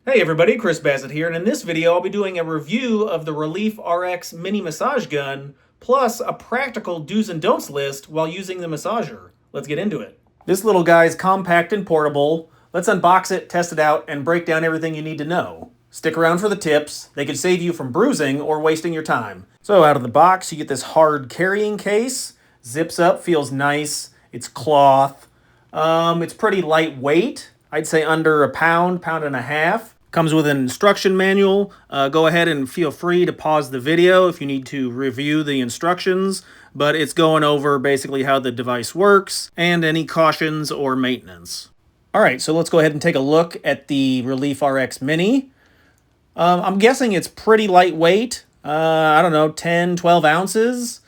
Hey everybody, Chris Bassett here, and in this video I'll be doing a review of the ReliefRX Mini Massage Gun, plus a practical do's and don'ts list while using the massager. Let's get into it. This little guy is compact and portable. Let's unbox it, test it out, and break down everything you need to know. Stick around for the tips. They could save you from bruising or wasting your time. So out of the box you get this hard carrying case. Zips up, feels nice. It's cloth. It's pretty lightweight. I'd say under a pound, pound and a half. Comes with an instruction manual. Go ahead and feel free to pause the video if you need to review the instructions, but it's going over basically how the device works and any cautions or maintenance. All right, so let's go ahead and take a look at the ReliefRX Mini. I'm guessing it's pretty lightweight. I don't know, 10, 12 ounces,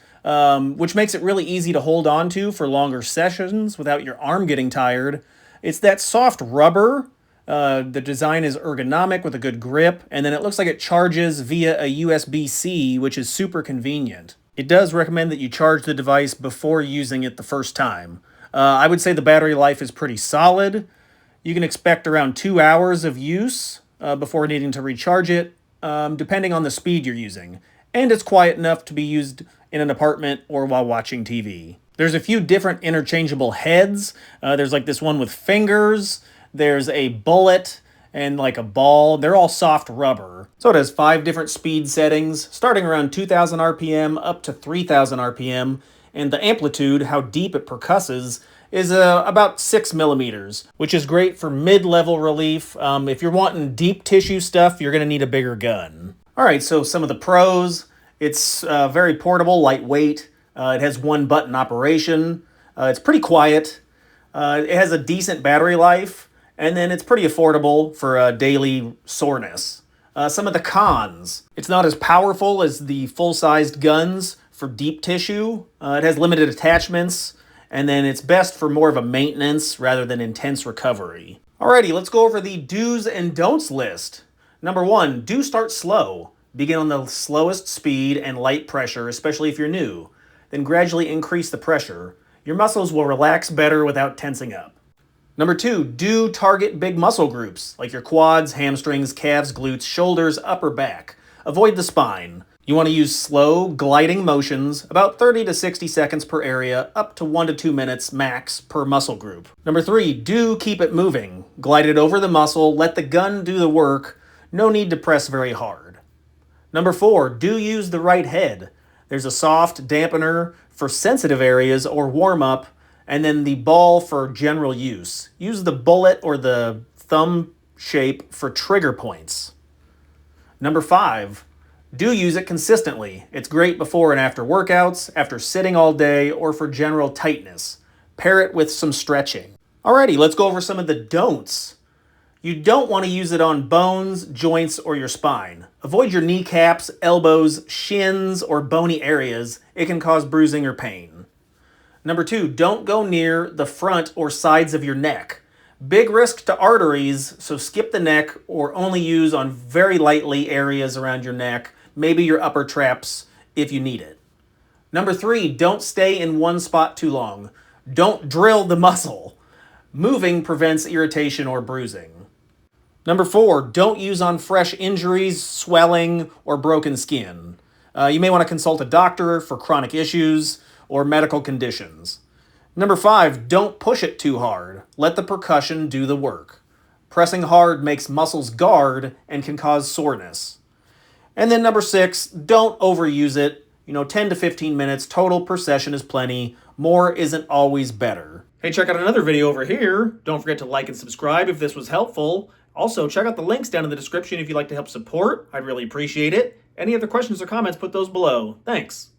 which makes it really easy to hold on to for longer sessions without your arm getting tired. It's that soft rubber. The design is ergonomic with a good grip, and then it looks like it charges via a USB-C, which is super convenient. It does recommend that you charge the device before using it the first time. I would say the battery life is pretty solid. You can expect around 2 hours of use before needing to recharge it, depending on the speed you're using. And it's quiet enough to be used in an apartment or while watching TV. There's a few different interchangeable heads. There's like this one with fingers. There's a bullet and like a ball. They're all soft rubber. So it has 5 different speed settings, starting around 2,000 RPM up to 3,000 RPM. And the amplitude, how deep it percusses, is about 6 millimeters, which is great for mid-level relief. If you're wanting deep tissue stuff, you're going to need a bigger gun. All right, so some of the pros. It's very portable, lightweight. It has 1-button operation. It's pretty quiet. It has a decent battery life. And then it's pretty affordable for daily soreness. Some of the cons. It's not as powerful as the full-sized guns for deep tissue. It has limited attachments. And then it's best for more of a maintenance rather than intense recovery. Alrighty, let's go over the do's and don'ts list. Number 1, do start slow. Begin on the slowest speed and light pressure, especially if you're new. Then gradually increase the pressure. Your muscles will relax better without tensing up. Number 2, do target big muscle groups, like your quads, hamstrings, calves, glutes, shoulders, upper back. Avoid the spine. You want to use slow, gliding motions, about 30 to 60 seconds per area, up to 1 to 2 minutes max per muscle group. Number 3, do keep it moving. Glide it over the muscle, let the gun do the work. No need to press very hard. Number 4, do use the right head. There's a soft dampener for sensitive areas or warm-up, and then the ball for general use. Use the bullet or the thumb shape for trigger points. Number 5, do use it consistently. It's great before and after workouts, after sitting all day, or for general tightness. Pair it with some stretching. Alrighty, let's go over some of the don'ts. You don't want to use it on bones, joints, or your spine. Avoid your kneecaps, elbows, shins, or bony areas. It can cause bruising or pain. Number 2, don't go near the front or sides of your neck. Big risk to arteries, so skip the neck or only use on very lightly areas around your neck, maybe your upper traps if you need it. Number 3, don't stay in one spot too long. Don't drill the muscle. Moving prevents irritation or bruising. Number 4, don't use on fresh injuries, swelling, or broken skin. You may want to consult a doctor for chronic issues or medical conditions. Number 5, don't push it too hard. Let the percussion do the work. Pressing hard makes muscles guard and can cause soreness. And then number 6, don't overuse it. 10 to 15 minutes total per session is plenty. More isn't always better. Hey, check out another video over here. Don't forget to like and subscribe if this was helpful. Also, check out the links down in the description if you'd like to help support. I'd really appreciate it. Any other questions or comments, put those below. Thanks.